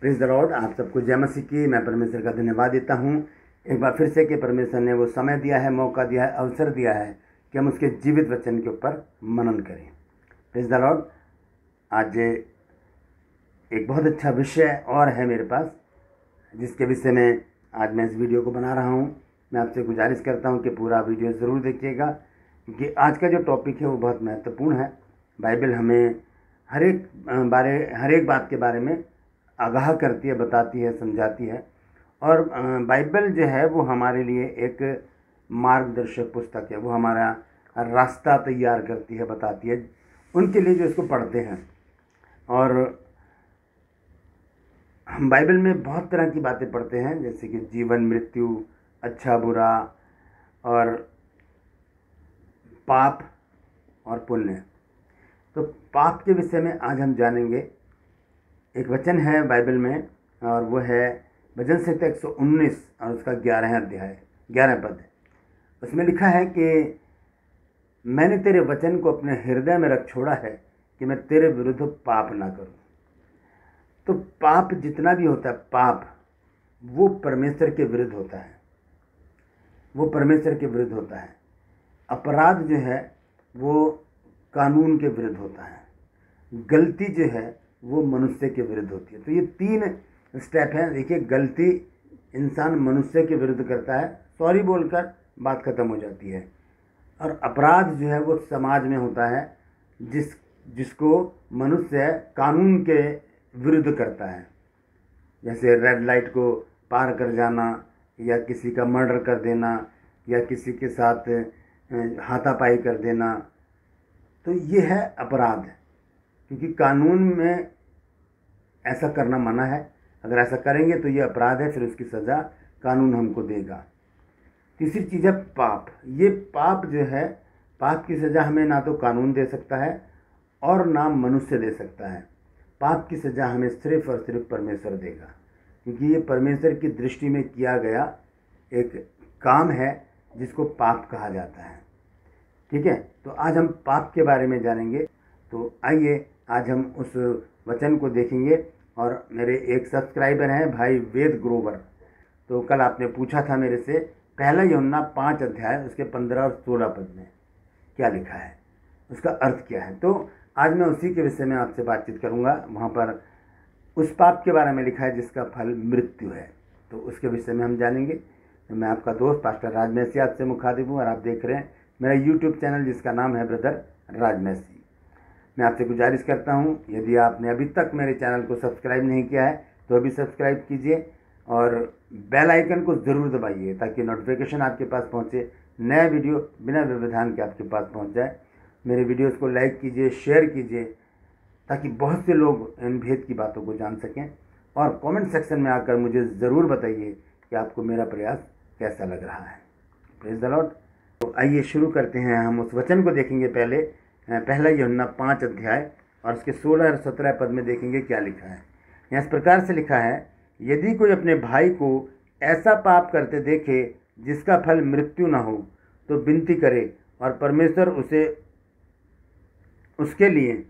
Praise the Lord. आप सबको जय मसीह की। मैं परमेश्वर का धन्यवाद देता हूँ एक बार फिर से कि परमेश्वर ने वो समय दिया है, मौका दिया है, अवसर दिया है कि हम उसके जीवित वचन के ऊपर मनन करें। Praise the Lord. आज एक बहुत अच्छा विषय और है मेरे पास, जिसके विषय में आज मैं इस वीडियो को बना रहा हूँ। मैं आपसे गुजारिश करता हूँ कि पूरा वीडियो ज़रूर देखिएगा, क्योंकि आज का जो टॉपिक है वो बहुत महत्वपूर्ण है। बाइबल हमें हर एक बात के बारे में आगाह करती है, बताती है, समझाती है। और बाइबल जो है वो हमारे लिए एक मार्गदर्शक पुस्तक है। वो हमारा रास्ता तैयार करती है, बताती है उनके लिए जो इसको पढ़ते हैं। और हम बाइबल में बहुत तरह की बातें पढ़ते हैं, जैसे कि जीवन, मृत्यु, अच्छा बुरा, और पाप और पुण्य। तो पाप के विषय में आज हम जानेंगे। एक वचन है बाइबल में, और वो है भजन संहिता 119 और उसका 11 अध्याय 11 पद। उसमें लिखा है कि मैंने तेरे वचन को अपने हृदय में रख छोड़ा है कि मैं तेरे विरुद्ध पाप ना करूं। तो पाप जितना भी होता है, पाप वो परमेश्वर के विरुद्ध होता है, वो परमेश्वर के विरुद्ध होता है। अपराध जो है वो कानून के विरुद्ध होता है। गलती जो है वो मनुष्य के विरुद्ध होती है। तो ये 3 स्टेप हैं। देखिए, गलती इंसान मनुष्य के विरुद्ध करता है, सॉरी बोलकर बात खत्म हो जाती है। और अपराध जो है वो समाज में होता है, जिसको मनुष्य कानून के विरुद्ध करता है। जैसे रेड लाइट को पार कर जाना, या किसी का मर्डर कर देना, या किसी के साथ हाथापाई कर देना। तो ये है अपराध, क्योंकि कानून में ऐसा करना मना है। अगर ऐसा करेंगे तो ये अपराध है, फिर उसकी सज़ा कानून हमको देगा। तीसरी चीज़ है पाप। ये पाप जो है, पाप की सज़ा हमें ना तो कानून दे सकता है और ना मनुष्य दे सकता है। पाप की सज़ा हमें सिर्फ और सिर्फ परमेश्वर देगा, क्योंकि ये परमेश्वर की दृष्टि में किया गया एक काम है जिसको पाप कहा जाता है। ठीक है, तो आज हम पाप के बारे में जानेंगे। तो आइए आज हम उस वचन को देखेंगे। और मेरे एक सब्सक्राइबर हैं भाई वेद ग्रोवर। तो कल आपने पूछा था मेरे से, पहला यूहन्ना 5 अध्याय उसके 15 और 16 पद में क्या लिखा है, उसका अर्थ क्या है। तो आज मैं उसी के विषय में आपसे बातचीत करूंगा। वहाँ पर उस पाप के बारे में लिखा है जिसका फल मृत्यु है, तो उसके विषय में हम जानेंगे। तो मैं आपका दोस्त पास्टर राज मैसी आपसे मुखातिब हूँ, और आप देख रहे हैं मेरा यूट्यूब चैनल जिसका नाम है ब्रदर राज मैसी। मैं आपसे गुजारिश करता हूँ, यदि आपने अभी तक मेरे चैनल को सब्सक्राइब नहीं किया है तो अभी सब्सक्राइब कीजिए और बेल आइकन को ज़रूर दबाइए, ताकि नोटिफिकेशन आपके पास पहुँचे, नया वीडियो बिना व्यवधान के आपके पास पहुँच जाए। मेरे वीडियोस को लाइक कीजिए, शेयर कीजिए, ताकि बहुत से लोग इन भेद की बातों को जान सकें। और कमेंट सेक्शन में आकर मुझे ज़रूर बताइए कि आपको मेरा प्रयास कैसा लग रहा है। Praise the Lord. तो आइए शुरू करते हैं। हम उस वचन को देखेंगे। पहला यूहन्ना 5 अध्याय और उसके 16 और 17 पद में देखेंगे क्या लिखा है। यहाँ इस प्रकार से लिखा है, यदि कोई अपने भाई को ऐसा पाप करते देखे जिसका फल मृत्यु न हो, तो विनती करे, और परमेश्वर उसके लिए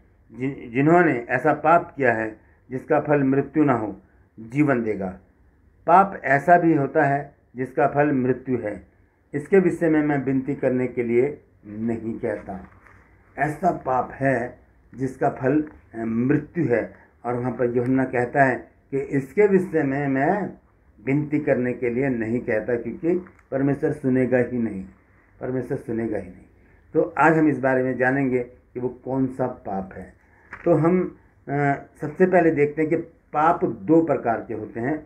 जिन्होंने ऐसा पाप किया है जिसका फल मृत्यु न हो, जीवन देगा। पाप ऐसा भी होता है जिसका फल मृत्यु है। इसके विषय में मैं विनती करने के लिए नहीं कहता। ऐसा पाप है जिसका फल मृत्यु है, और वहाँ पर यूहन्ना कहता है कि इसके विषय में मैं विनती करने के लिए नहीं कहता, क्योंकि परमेश्वर सुनेगा ही नहीं, परमेश्वर सुनेगा ही नहीं। तो आज हम इस बारे में जानेंगे कि वो कौन सा पाप है। तो हम सबसे पहले देखते हैं कि पाप 2 प्रकार के होते हैं।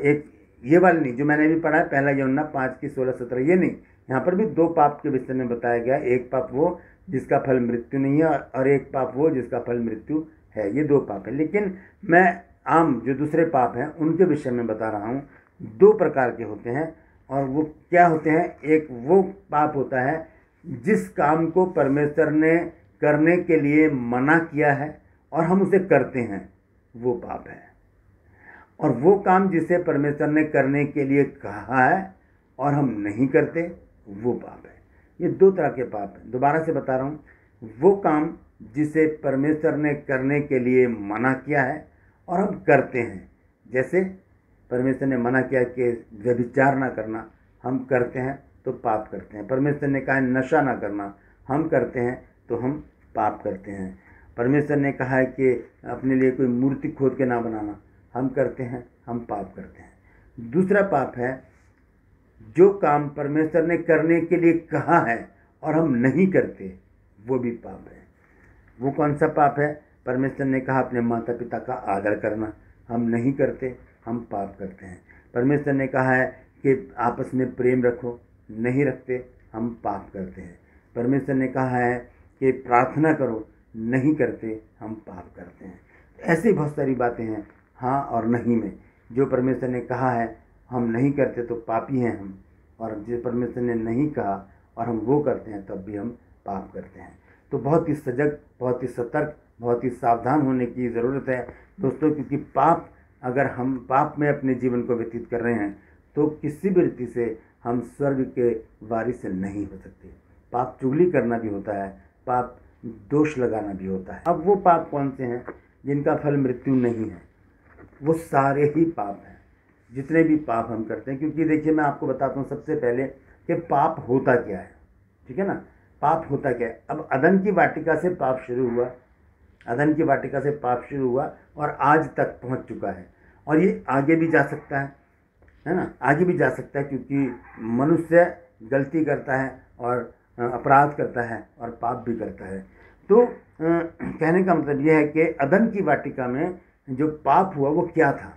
एक ये वाले नहीं जो मैंने भी पढ़ा है, पहला यूहन्ना 5 की 16-17, ये नहीं। यहाँ पर भी 2 पाप के विषय में बताया गया। एक पाप वो जिसका फल मृत्यु नहीं है, और एक पाप वो जिसका फल मृत्यु है। ये 2 पाप है। लेकिन मैं आम जो दूसरे पाप हैं उनके विषय में बता रहा हूँ। 2 प्रकार के होते हैं, और वो क्या होते हैं। एक वो पाप होता है जिस काम को परमेश्वर ने करने के लिए मना किया है और हम उसे करते हैं, वो पाप है। और वो काम जिसे परमेश्वर ने करने के लिए कहा है और हम नहीं करते, वो पाप है। ये 2 तरह के पाप हैं। दोबारा से बता रहा हूँ, वो काम जिसे परमेश्वर ने करने के लिए मना किया है और हम करते हैं, जैसे परमेश्वर ने मना किया कि व्यभिचार ना करना, हम करते हैं तो पाप करते हैं। परमेश्वर ने कहा नशा ना करना, हम करते हैं तो हम पाप करते हैं। परमेश्वर ने कहा है कि अपने लिए कोई मूर्ति खोद के ना बनाना, हम करते हैं, हम पाप करते हैं। दूसरा पाप है जो काम परमेश्वर ने करने के लिए कहा है और हम नहीं करते, वो भी पाप है। वो कौन सा पाप है? परमेश्वर ने कहा अपने माता पिता का आदर करना, हम नहीं करते, हम पाप करते हैं। परमेश्वर ने कहा है कि आपस में प्रेम रखो, नहीं रखते, हम पाप करते हैं। परमेश्वर ने कहा है कि प्रार्थना करो, नहीं करते, हम पाप करते हैं। ऐसी बहुत सारी बातें हैं हाँ और नहीं में। जो परमेश्वर ने कहा है हम नहीं करते तो पापी हैं हम, और जो परमेश्वर ने नहीं कहा और हम वो करते हैं तब भी हम पाप करते हैं। तो बहुत ही सजग, बहुत ही सतर्क, बहुत ही सावधान होने की ज़रूरत है दोस्तों, क्योंकि पाप, अगर हम पाप में अपने जीवन को व्यतीत कर रहे हैं तो किसी भी रीति से हम स्वर्ग के वारिस नहीं हो सकते। पाप चुगली करना भी होता है, पाप दोष लगाना भी होता है। अब वो पाप कौन से हैं जिनका फल मृत्यु नहीं है? वो सारे ही पाप हैं, जितने भी पाप हम करते हैं। क्योंकि देखिए मैं आपको बताता हूँ सबसे पहले कि पाप होता क्या है, ठीक है ना। पाप होता क्या है? अब अदन की वाटिका से पाप शुरू हुआ, अदन की वाटिका से पाप शुरू हुआ और आज तक पहुंच चुका है, और ये आगे भी जा सकता है ना, आगे भी जा सकता है, क्योंकि मनुष्य गलती करता है और अपराध करता है और पाप भी करता है। तो कहने का मतलब यह है कि अदन की वाटिका में जो पाप हुआ वो क्या था?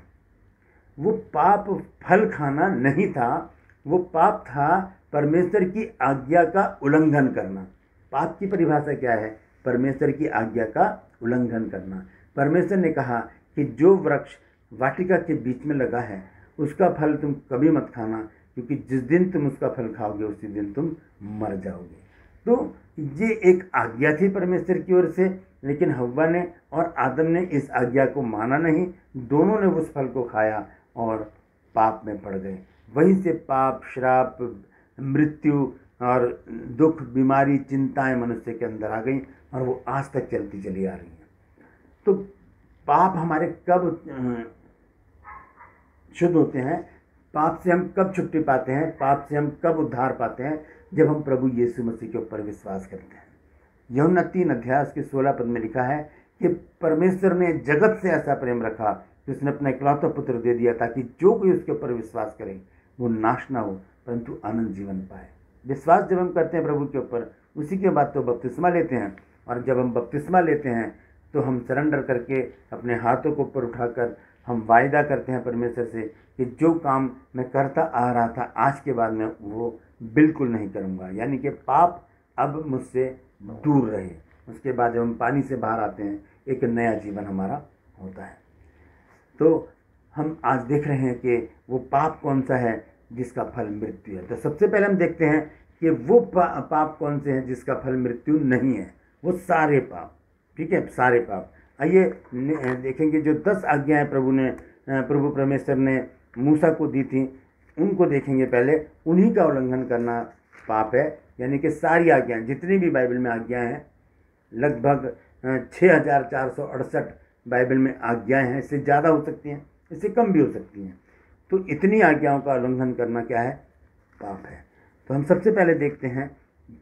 वो पाप फल खाना नहीं था, वो पाप था परमेश्वर की आज्ञा का उल्लंघन करना। पाप की परिभाषा क्या है? परमेश्वर की आज्ञा का उल्लंघन करना। परमेश्वर ने कहा कि जो वृक्ष वाटिका के बीच में लगा है उसका फल तुम कभी मत खाना, क्योंकि जिस दिन तुम उसका फल खाओगे उसी दिन तुम मर जाओगे। तो ये एक आज्ञा थी परमेश्वर की ओर से, लेकिन हव्वा ने और आदम ने इस आज्ञा को माना नहीं, दोनों ने उस फल को खाया और पाप में पड़ गए। वहीं से पाप, श्राप, मृत्यु और दुख, बीमारी, चिंताएं मनुष्य के अंदर आ गई और वो आज तक चलती चली आ रही हैं। तो पाप हमारे कब शुद्ध होते हैं? पाप से हम कब छुट्टी पाते हैं? पाप से हम कब उद्धार पाते हैं? जब हम प्रभु यीशु मसीह के ऊपर विश्वास करते हैं। यूहन्ना 3 अध्याय के 16 पद में लिखा है कि परमेश्वर ने जगत से ऐसा प्रेम रखा कि उसने अपना इकलौता पुत्र दे दिया ताकि जो कोई उसके ऊपर विश्वास करे वो नाश ना हो परंतु अनंत जीवन पाए। विश्वास जब हम करते हैं प्रभु के ऊपर, उसी के बाद तो बपतिस्मा लेते हैं, और जब हम बपतिस्मा लेते हैं तो हम सरेंडर करके अपने हाथों को ऊपर उठाकर हम वायदा करते हैं परमेश्वर से कि जो काम मैं करता आ रहा था आज के बाद मैं वो बिल्कुल नहीं करूँगा, यानी कि पाप अब मुझसे दूर रहे। उसके बाद जब हम पानी से बाहर आते हैं एक नया जीवन हमारा होता है। तो हम आज देख रहे हैं कि वो पाप कौन सा है जिसका फल मृत्यु है। तो सबसे पहले हम देखते हैं कि वो पाप कौन से हैं जिसका फल मृत्यु नहीं है। वो सारे पाप, ठीक है, सारे पाप। आइए देखेंगे जो 10 आज्ञाएं प्रभु परमेश्वर ने मूसा को दी थी, उनको देखेंगे पहले। उन्हीं का उल्लंघन करना पाप है, यानी कि सारी आज्ञाएं, जितनी भी बाइबल में आज्ञाएं हैं, लगभग 6468 बाइबल में आज्ञाएं हैं। इससे ज़्यादा हो सकती हैं, इससे कम भी हो सकती हैं। तो इतनी आज्ञाओं का उल्लंघन करना क्या है? पाप है। तो हम सबसे पहले देखते हैं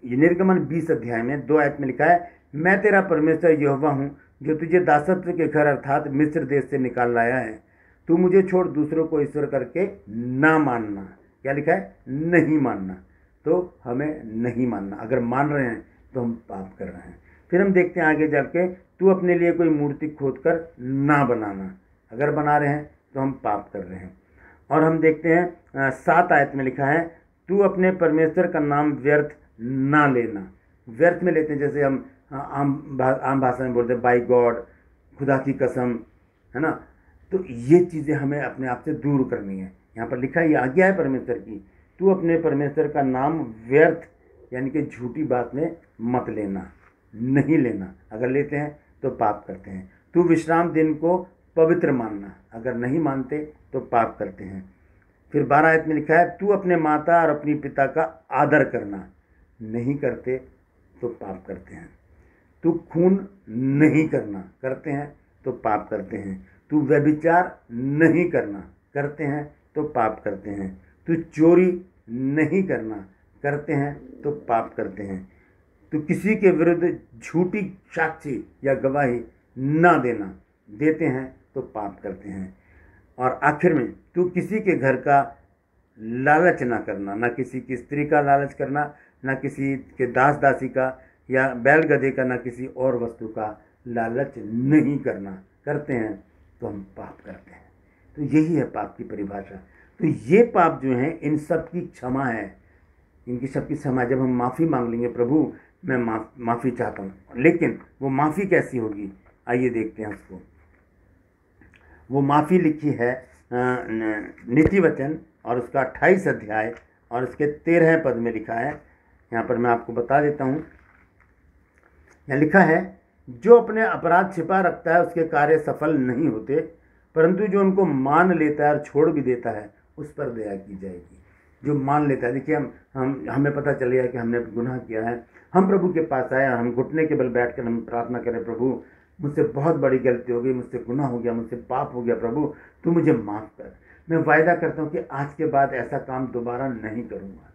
निर्गमन 20 अध्याय में 2 आयत में लिखा है, मैं तेरा परमेश्वर यहोवा हूँ जो तुझे दासत्व के घर अर्थात मिस्र देश से निकाल लाया है। तू मुझे छोड़ दूसरों को ईश्वर करके ना मानना। क्या लिखा है? नहीं मानना। तो हमें नहीं मानना। अगर मान रहे हैं तो हम पाप कर रहे हैं। फिर हम देखते हैं आगे जाके, तू अपने लिए कोई मूर्ति खोद कर ना बनाना। अगर बना रहे हैं तो हम पाप कर रहे हैं। और हम देखते हैं 7 आयत में लिखा है, तू अपने परमेश्वर का नाम व्यर्थ ना लेना। व्यर्थ में लेते हैं, जैसे हम आम भाषा में बोलते हैं बाय गॉड, खुदा की कसम, है ना। तो ये चीज़ें हमें अपने आप से दूर करनी है। यहाँ पर लिखा है, ये आज्ञा है परमेश्वर की, तू अपने परमेश्वर का नाम व्यर्थ यानी कि झूठी बात में मत लेना, नहीं लेना। अगर लेते हैं तो पाप करते हैं। तू विश्राम दिन को पवित्र मानना। अगर नहीं मानते तो पाप करते हैं। फिर 12 आयत में लिखा है, तू अपने माता और अपनी पिता का आदर करना। नहीं करते तो पाप करते हैं। तू खून नहीं करना। करते हैं तो पाप करते हैं। तू व्यभिचार नहीं करना, करते हैं तो पाप करते हैं। तू चोरी नहीं करना, करते हैं तो पाप करते हैं। तू किसी के विरुद्ध झूठी साक्षी या गवाही ना देना, देते हैं तो पाप करते हैं। और आखिर में तू किसी के घर का लालच ना करना, ना किसी की स्त्री का लालच करना, ना किसी के दास दासी का या बैल गधे का, ना किसी और वस्तु का लालच नहीं करना, करते हैं तो हम पाप करते हैं। तो यही है पाप की परिभाषा। तो ये पाप जो हैं इन सब की क्षमा है, इनकी सबकी क्षमा। जब हम माफ़ी मांग लेंगे, प्रभु मैं माफ़ी चाहता हूँ, लेकिन वो माफ़ी कैसी होगी, आइए देखते हैं उसको। वो माफ़ी लिखी है नीति वचन और उसका 28 अध्याय और उसके 13 पद में लिखा है। यहाँ पर मैं आपको बता देता हूँ। यहाँ लिखा है, जो अपने अपराध छिपा रखता है उसके कार्य सफल नहीं होते, परंतु जो उनको मान लेता है और छोड़ भी देता है उस पर दया की जाएगी। जो मान लेता है, देखिए हमें पता चल गया कि हमने गुनाह किया है, हम प्रभु के पास आए और हम घुटने के बल बैठकर हम प्रार्थना करें, प्रभु मुझसे बहुत बड़ी गलती हो गई, मुझसे गुनाह हो गया, मुझसे पाप हो गया, प्रभु तू मुझे माफ़ कर। मैं वायदा करता हूँ कि आज के बाद ऐसा काम दोबारा नहीं करूँगा,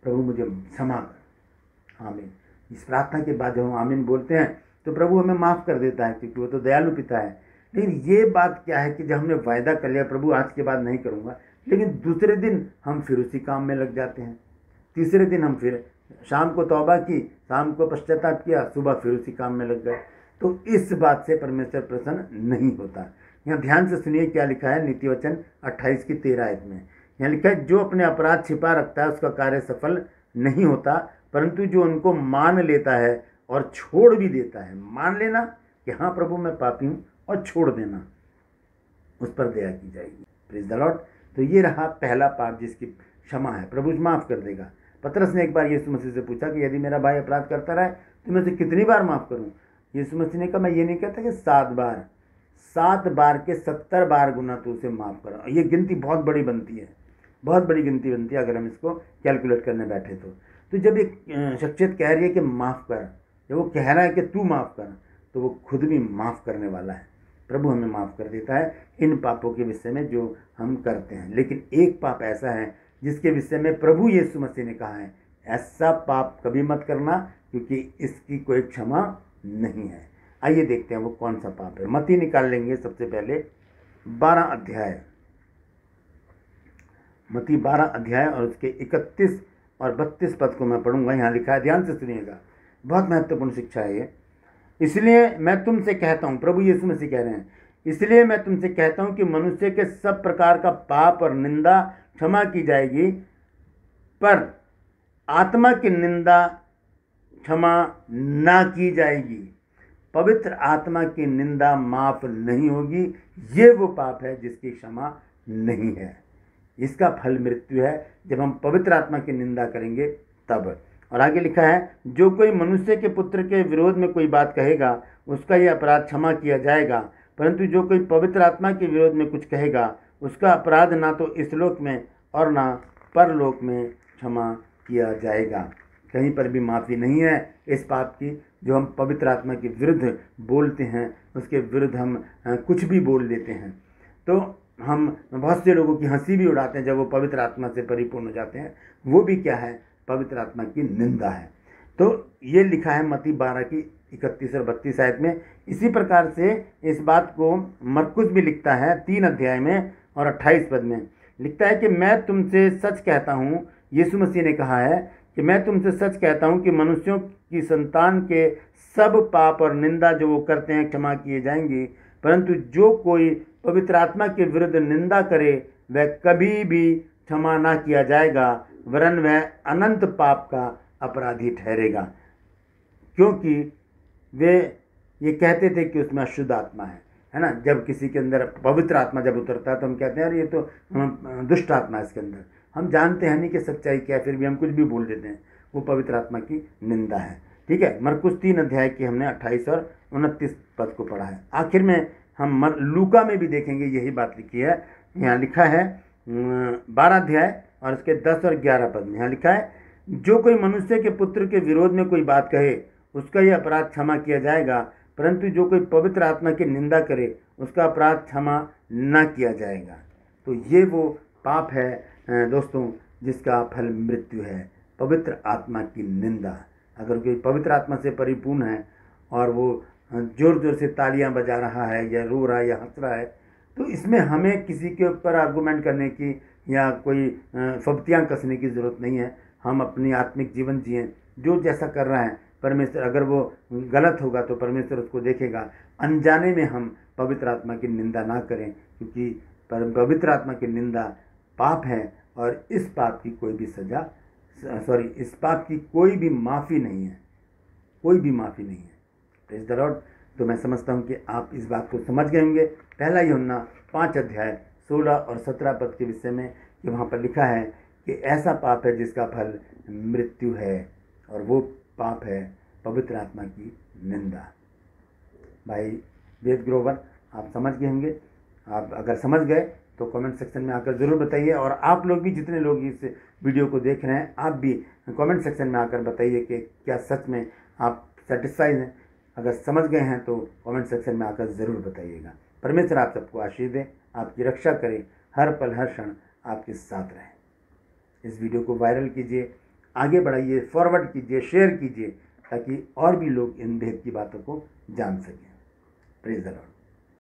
प्रभु मुझे क्षमा कर। आमीन। इस प्रार्थना के बाद जब हम आमीन बोलते हैं तो प्रभु हमें माफ़ कर देता है, क्योंकि वो तो दयालु पिता है। लेकिन ये बात क्या है कि जब हमने वायदा कर लिया प्रभु आज के बाद नहीं करूँगा, लेकिन दूसरे दिन हम फिर उसी काम में लग जाते हैं। तीसरे दिन हम फिर शाम को तौबा की, शाम को पश्चाताप किया, सुबह फिर उसी काम में लग गए। तो इस बात से परमेश्वर प्रसन्न नहीं होता। यहाँ ध्यान से सुनिए क्या लिखा है नीति वचन 28 की 13 आयत में। यहाँ लिखा है, जो अपने अपराध छिपा रखता है उसका कार्य सफल नहीं होता, परंतु जो उनको मान लेता है और छोड़ भी देता है, मान लेना कि हाँ प्रभु मैं पापी हूँ, और छोड़ देना, उस पर दया की जाएगी। Praise the Lord. तो ये रहा पहला पाप जिसकी क्षमा है, प्रभु माफ़ कर देगा। पतरस ने एक बार यीशु मसीह से पूछा कि यदि मेरा भाई अपराध करता रहे तो मैं उसे कितनी बार माफ़ करूँ। यीशु मसीह ने कहा, मैं ये नहीं कहता कि 7 बार, 7 बार के 70 बार गुना तो उसे माफ़ करा। ये गिनती बहुत बड़ी बनती है, बहुत बड़ी गिनती बनती है अगर हम इसको कैलकुलेट करने बैठे तो जब एक शख्सियत कह रही है कि माफ़ कर, जब वो कह रहा है कि तू माफ़ कर, तो वो खुद भी माफ़ करने वाला है। प्रभु हमें माफ़ कर देता है इन पापों के विषय में जो हम करते हैं। लेकिन एक पाप ऐसा है जिसके विषय में प्रभु यीशु मसीह ने कहा है, ऐसा पाप कभी मत करना, क्योंकि इसकी कोई क्षमा नहीं है। आइए देखते हैं वो कौन सा पाप है। मत्ती निकाल लेंगे सबसे पहले 12 अध्याय, मत्ती 12 अध्याय और उसके 31 और 32 पद को मैं पढ़ूंगा। यहाँ लिखा है, ध्यान से सुनिएगा, बहुत महत्वपूर्ण शिक्षा है ये। इसलिए मैं तुमसे कहता हूँ, प्रभु यीशु मसीह कह रहे हैं, इसलिए मैं तुमसे कहता हूँ कि मनुष्य के सब प्रकार का पाप और निंदा क्षमा की जाएगी, पर आत्मा की निंदा क्षमा ना की जाएगी। पवित्र आत्मा की निंदा माफ नहीं होगी। ये वो पाप है जिसकी क्षमा नहीं है। इसका फल मृत्यु है जब हम पवित्र आत्मा की निंदा करेंगे तब। और आगे लिखा है, जो कोई मनुष्य के पुत्र के विरोध में कोई बात कहेगा उसका यह अपराध क्षमा किया जाएगा, परंतु जो कोई पवित्र आत्मा के विरोध में कुछ कहेगा उसका अपराध ना तो इस लोक में और ना परलोक में क्षमा किया जाएगा। कहीं पर भी माफ़ी नहीं है इस पाप की जो हम पवित्र आत्मा के विरुद्ध बोलते हैं, उसके विरुद्ध हम कुछ भी बोल देते हैं। तो हम बहुत से लोगों की हंसी भी उड़ाते हैं जब वो पवित्र आत्मा से परिपूर्ण हो जाते हैं। वो भी क्या है, पवित्र आत्मा की निंदा है। तो ये लिखा है मत्ती 12 की 31 और 32 आयत में। इसी प्रकार से इस बात को मरकुस भी लिखता है 3 अध्याय में और 28 पद में लिखता है कि मैं तुमसे सच कहता हूँ, यीशु मसीह ने कहा है कि मैं तुमसे सच कहता हूँ कि मनुष्यों की संतान के सब पाप और निंदा जो वो करते हैं क्षमा किए जाएंगी, परंतु जो कोई पवित्र आत्मा के विरुद्ध निंदा करे वह कभी भी क्षमा ना किया जाएगा, वरन वह अनंत पाप का अपराधी ठहरेगा। क्योंकि वे ये कहते थे कि उसमें अशुद्ध आत्मा है ना। जब किसी के अंदर पवित्र आत्मा जब उतरता है तो हम कहते हैं यार ये तो दुष्ट आत्मा है इसके अंदर। हम जानते हैं नहीं कि सच्चाई क्या है, फिर भी हम कुछ भी बोल देते हैं, वो पवित्र आत्मा की निंदा है। ठीक है, मरकुस 3 अध्याय की हमने 28 और 29 पद को पढ़ा है। आखिर में हम लूका में भी देखेंगे यही बात लिखी है। यहाँ लिखा है 12 अध्याय और उसके 10 और 11 पद में यहाँ लिखा है, जो कोई मनुष्य के पुत्र के विरोध में कोई बात कहे उसका यह अपराध क्षमा किया जाएगा, परंतु जो कोई पवित्र आत्मा की निंदा करे उसका अपराध क्षमा न किया जाएगा। तो ये वो पाप है दोस्तों जिसका फल मृत्यु है, पवित्र आत्मा की निंदा। अगर कोई पवित्र आत्मा से परिपूर्ण है और वो ज़ोर ज़ोर से तालियां बजा रहा है या रो रहा है या हंस रहा है, तो इसमें हमें किसी के ऊपर आर्गूमेंट करने की या कोई फब्तियाँ कसने की ज़रूरत नहीं है। हम अपनी आत्मिक जीवन जिएं, जो जैसा कर रहा है परमेश्वर, अगर वो गलत होगा तो परमेश्वर उसको देखेगा। अनजाने में हम पवित्र आत्मा की निंदा ना करें, क्योंकि पवित्र आत्मा की निंदा पाप है और इस पाप की कोई भी सज़ा इस पाप की कोई भी माफ़ी नहीं है, कोई भी माफ़ी नहीं है। Praise the Lord. तो मैं समझता हूँ कि आप इस बात को समझ गए होंगे। पहला यूहन्ना 5 अध्याय 16 और 17 पद के विषय में कि वहाँ पर लिखा है कि ऐसा पाप है जिसका फल मृत्यु है, और वो पाप है पवित्र आत्मा की निंदा। भाई वेद ग्रोवर, आप समझ गए होंगे। आप अगर समझ गए तो कमेंट सेक्शन में आकर ज़रूर बताइए, और आप लोग भी, जितने लोग इस वीडियो को देख रहे हैं, आप भी कमेंट सेक्शन में आकर बताइए कि क्या सच में आप सेटिस्फाइड हैं। अगर समझ गए हैं तो कमेंट सेक्शन में आकर ज़रूर बताइएगा। परमेश्वर आप सबको आशीष दे, आपकी रक्षा करे, हर पल हर क्षण आपके साथ रहे। इस वीडियो को वायरल कीजिए, आगे बढ़ाइए, फॉरवर्ड कीजिए, शेयर कीजिए, ताकि और भी लोग इन भेद की बातों को जान सकें। Praise the Lord.